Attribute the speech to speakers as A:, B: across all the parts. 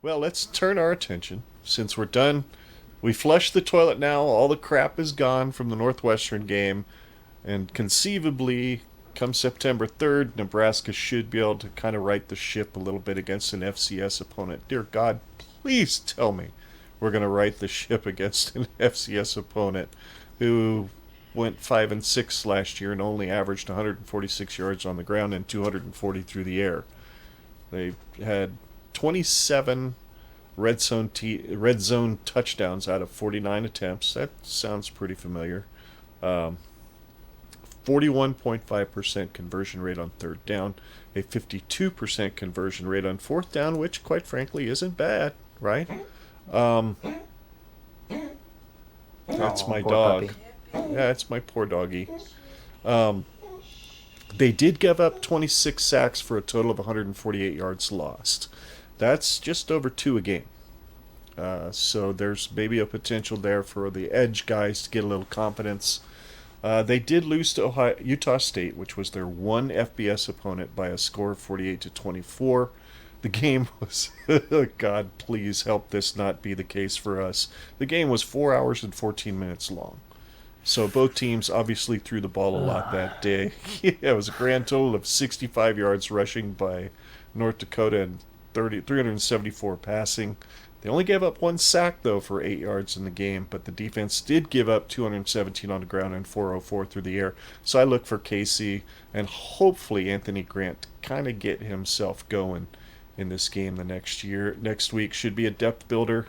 A: Well, let's turn our attention, since we're done. We flushed the toilet now. All the crap is gone from the Northwestern game. And conceivably, come September 3rd, Nebraska should be able to kind of right the ship a little bit against an FCS opponent. Dear God, please tell me we're going to right the ship against an FCS opponent who went 5-6 last year and only averaged 146 yards on the ground and 240 through the air. They had 27 red zone touchdowns out of 49 attempts. That sounds pretty familiar. Um, 41.5% conversion rate on third down, a 52% conversion rate on fourth down, which, quite frankly, isn't bad, right? Um, that's
B: Oh,
A: my
B: poor
A: dog.
B: puppy.
A: Yeah, it's my poor doggy. Um, they did give up 26 sacks for a total of 148 yards lost. That's just over two a game. So there's maybe a potential there for the edge guys to get a little confidence. They did lose to Utah State, which was their one FBS opponent, by a score of 48-24. The game was, God, please help this not be the case for us. The game was 4 hours and 14 minutes long. So both teams obviously threw the ball a lot that day. Yeah, it was a grand total of 65 yards rushing by North Dakota and 374 passing. They only gave up one sack, though, for 8 yards in the game, but the defense did give up 217 on the ground and 404 through the air. So I look for Casey and hopefully Anthony Grant to kind of get himself going in this game the next year. Next week should be a depth builder,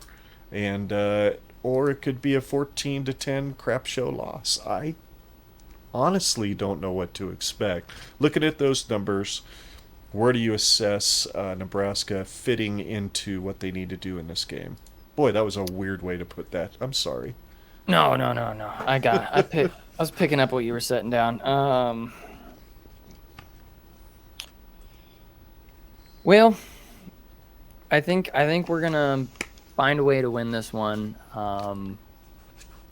A: and or it could be a 14-10 crap show loss. I honestly don't know what to expect. Looking at those numbers, where do you assess Nebraska fitting into what they need to do in this game? Boy, that was a weird way to put that. I'm sorry.
B: No, no, no, no. I was picking up what you were setting down. Well, I think we're gonna find a way to win this one.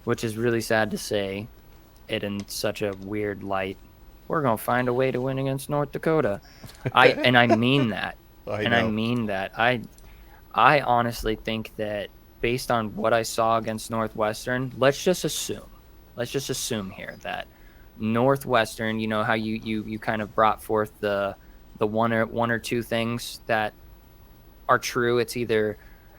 B: Which is really sad to say it in such a weird light. We're gonna find a way to win against North Dakota. I mean that.
A: I
B: And I
A: know.
B: mean that. I honestly think that based on what I saw against Northwestern, let's just assume here that Northwestern, you know how you kind of brought forth the one or two things that are true. It's either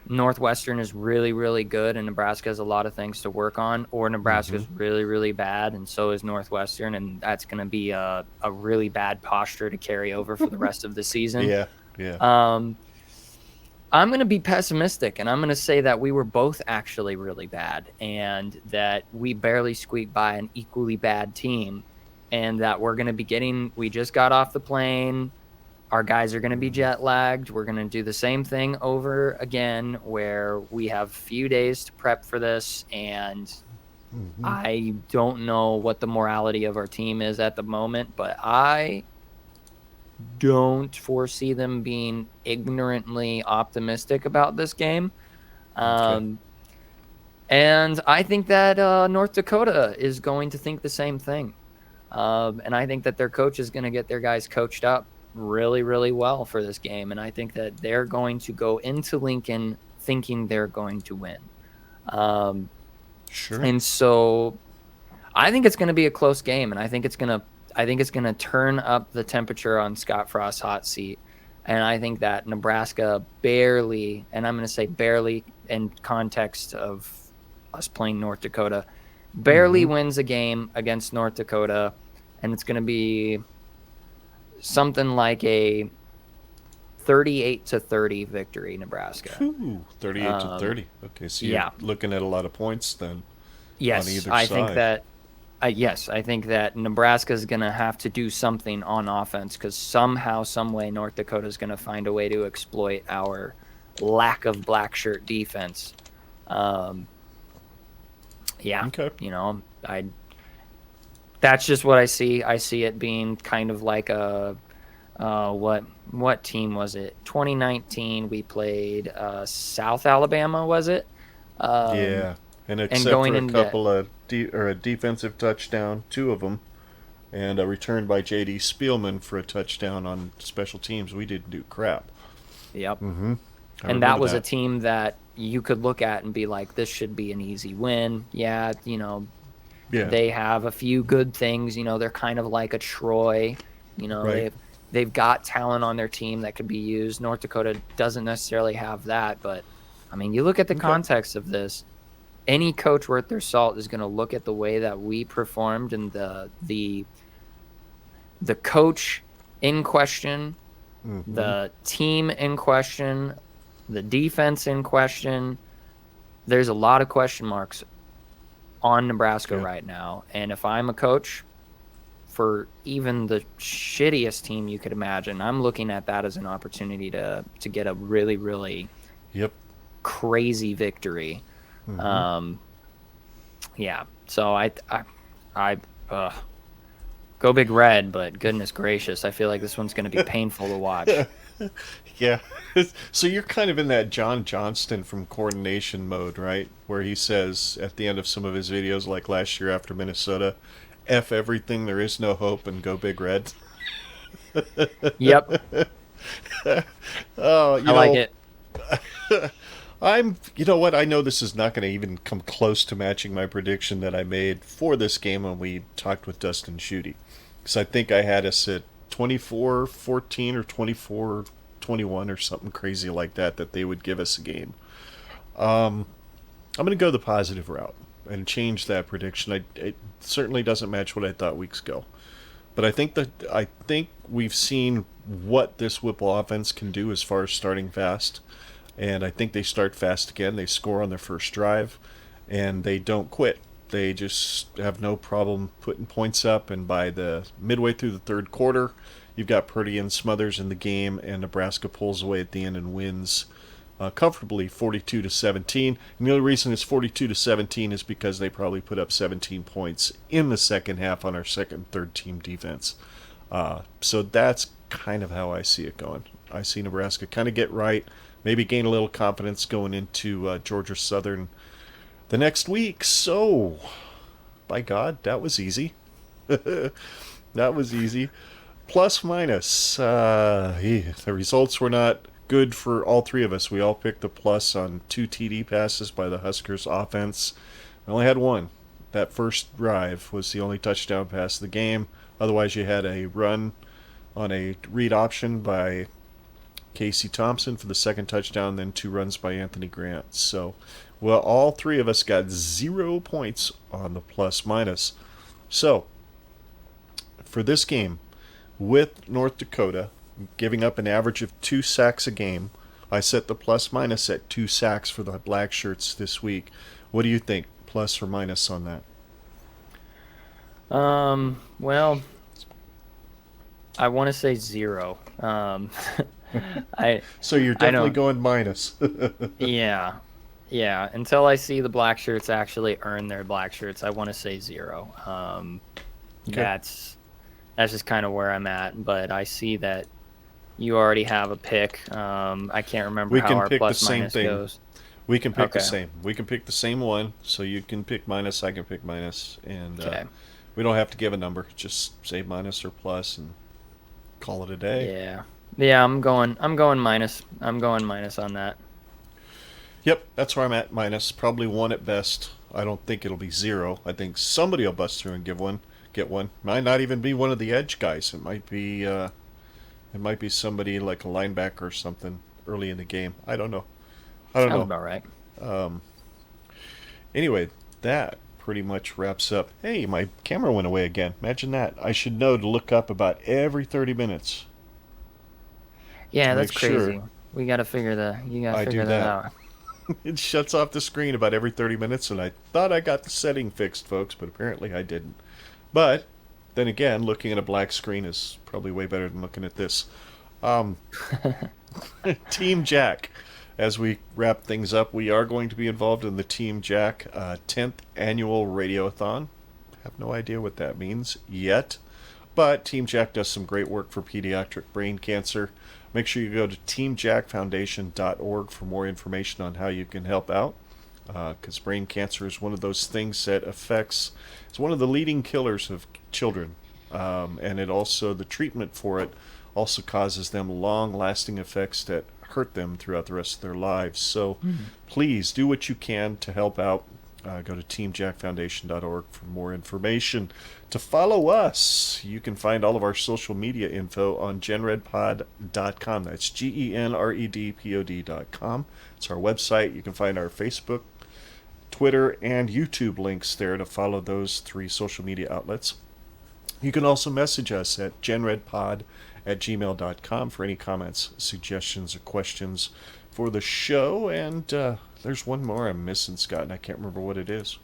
B: Northwestern is really, really good and Nebraska has a lot of things to work on, or Nebraska
A: Mm-hmm.
B: is really, really bad and so is Northwestern, and that's going to be a really bad posture to carry over for the rest of the season.
A: Yeah, yeah.
B: Um, I'm going to be pessimistic, and I'm going to say that we were both actually really bad and that we barely squeaked by an equally bad team, and that we just got off the plane. Our guys are going to be jet lagged. We're going to do the same thing over again where we have a few days to prep for this, and
A: Mm-hmm.
B: I don't know what the morality of our team is at the moment, but I don't foresee them being ignorantly optimistic about this game.
A: Okay.
B: Um, and I think that North Dakota is going to think the same thing. And I think that their coach is going to get their guys coached up really, really well for this game. And I think that they're going to go into Lincoln thinking they're going to win. Um,
A: Sure.
B: and so I think it's going to be a close game, and I think it's going to turn up the temperature on Scott Frost's hot seat. And I think that Nebraska barely, and I'm going to say barely in context of us playing North Dakota, barely
A: Mm-hmm.
B: wins a game against North Dakota, and it's going to be something like a 38-30 victory, Nebraska.
A: Whew, 38 to
B: Um,
A: 30. Okay, so you're
B: yeah.
A: looking at a lot of points then on
B: Yes,
A: either
B: I think
A: side.
B: that I think that Nebraska is going to have to do something on offense because somehow, some way, North Dakota is going to find a way to exploit our lack of black shirt defense. Um, yeah,
A: Okay.
B: you know, I that's just what I see. I see it being kind of like a what team was it? 2019, we played South Alabama, was it? Um,
A: Yeah. And
B: and
A: except
B: going
A: for a
B: into
A: couple of or a defensive touchdown, two of them, and a return by J.D. Spielman for a touchdown on special teams, we didn't do crap.
B: yep.
A: Mm-hmm. I
B: And that
A: remember
B: was a
A: that.
B: team that you could look at and be like, this should be an easy win. Yeah,
A: Yeah,
B: they have a few good things. They're kind of like a Troy.
A: right.
B: They've got talent on their team that could be used. North Dakota doesn't necessarily have that, but I mean, you look at the
A: Okay.
B: context of this. Any coach worth their salt is going to look at the way that we performed and the coach in question,
A: Mm-hmm.
B: the team in question, the defense in question. There's a lot of question marks on Nebraska
A: Yeah.
B: right now. And if I'm a coach for even the shittiest team you could imagine, I'm looking at that as an opportunity to get a really, really
A: Yep.
B: crazy victory.
A: Mm-hmm.
B: Yeah. So I go Big Red, but goodness gracious, I feel like this one's going to be painful to watch.
A: Yeah. So you're kind of in that John Johnston from Coordination mode, right? Where he says at the end of some of his videos, like last year after Minnesota, F everything, there is no hope, and go Big Red.
B: Yep.
A: Oh,
B: I like it.
A: you know what? I know this is not going to even come close to matching my prediction that I made for this game when we talked with Dustin Schutte. Because I think I had us at 24-14 or 24-21 or something crazy like that they would give us a game. I'm going to go the positive route and change that prediction. It certainly doesn't match what I thought weeks ago. But I think we've seen what this Whipple offense can do as far as starting fast. And I think they start fast again. They score on their first drive, and they don't quit. They just have no problem putting points up. And by the midway through the third quarter, you've got Purdy and Smothers in the game, and Nebraska pulls away at the end and wins comfortably 42-17. And the only reason it's 42-17 is because they probably put up 17 points in the second half on our second and third team defense. So that's kind of how I see it going. I see Nebraska kind of get right, maybe gain a little confidence going into Georgia Southern the next week. So, by God, that was easy. That was easy. Plus, minus. The results were not good for all three of us. We all picked the plus on 2 TD passes by the Huskers offense. We only had one. That first drive was the only touchdown pass of the game. Otherwise, you had a run on a read option by Casey Thompson for the second touchdown, then 2 runs by Anthony Grant. So, well, all three of us got 0 points on the plus minus. So, for this game, with North Dakota giving up an average of 2 sacks a game, I set the plus minus at 2 sacks for the Black Shirts this week. What do you think, plus or minus on that?
B: Well, I want to say 0.
A: So you're
B: I
A: definitely
B: don't.
A: going minus.
B: Yeah, yeah. Until I see the Black Shirts actually earn their Black Shirts, I want to say 0.
A: Okay.
B: That's just kind of where I'm at. But I see that you already have a pick. I can't remember
A: We
B: how
A: can
B: our
A: pick the
B: plus
A: same
B: minus
A: thing.
B: goes.
A: We can pick the
B: Okay.
A: same. We can pick the same one. So you can pick minus, I can pick minus, and
B: Okay.
A: we don't have to give a number. Just say minus or plus and call it a day.
B: Yeah. Yeah, I'm going minus. I'm going minus on that.
A: Yep, that's where I'm at. Minus, probably 1 at best. I don't think it'll be 0. I think somebody will bust through and get one. Might not even be one of the edge guys. It might be somebody like a linebacker or something early in the game. I don't know.
B: Sounds about right.
A: Anyway, that pretty much wraps up. Hey, my camera went away again. Imagine that. I should know to look up about every 30 minutes.
B: Yeah,
A: to
B: that's
A: make sure
B: crazy. You gotta figure
A: I do
B: that
A: that.
B: out.
A: It shuts off the screen about every 30 minutes, and I thought I got the setting fixed, folks, but apparently I didn't. But then again, looking at a black screen is probably way better than looking at this. Team Jack. As we wrap things up, we are going to be involved in the Team Jack 10th annual radiothon. Have no idea what that means yet. But Team Jack does some great work for pediatric brain cancer. Make sure you go to teamjackfoundation.org for more information on how you can help out. Because brain cancer is one of those things that it's one of the leading killers of children. And the treatment for it also causes them long-lasting effects that hurt them throughout the rest of their lives. So please do what you can to help out. Go to teamjackfoundation.org for more information. To follow us, you can find all of our social media info on genredpod.com. That's GENREDPOD.com. It's our website. You can find our Facebook, Twitter, and YouTube links there to follow those 3 social media outlets. You can also message us at genredpod@gmail.com for any comments, suggestions, or questions for the show. And there's one more I'm missing, Scott, and I can't remember what it is.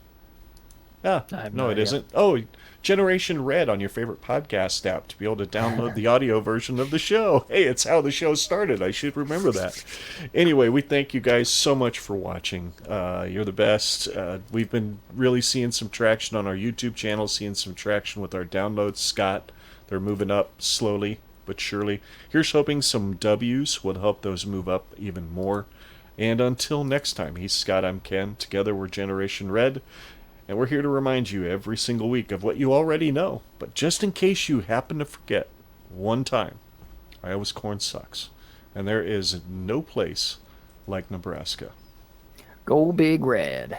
A: No, it isn't. Oh, Generation Red on your favorite podcast app to be able to download the audio version of the show. Hey, it's how the show started. I should remember that. Anyway, we thank you guys so much for watching. You're the best. We've been really seeing some traction on our YouTube channel, seeing some traction with our downloads. Scott, they're moving up slowly but surely. Here's hoping some W's will help those move up even more. And until next time, he's Scott, I'm Ken. Together we're Generation Red. And we're here to remind you every single week of what you already know. But just in case you happen to forget, one time, Iowa's corn sucks. And there is no place like Nebraska.
B: Go Big Red.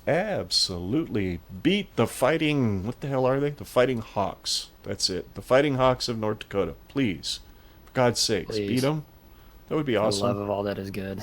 A: Absolutely. Beat the fighting... What the hell are they? The Fighting Hawks. That's it. The Fighting Hawks of North Dakota. Please. For God's sakes, beat them. That would be awesome.
B: For the love of all that is good.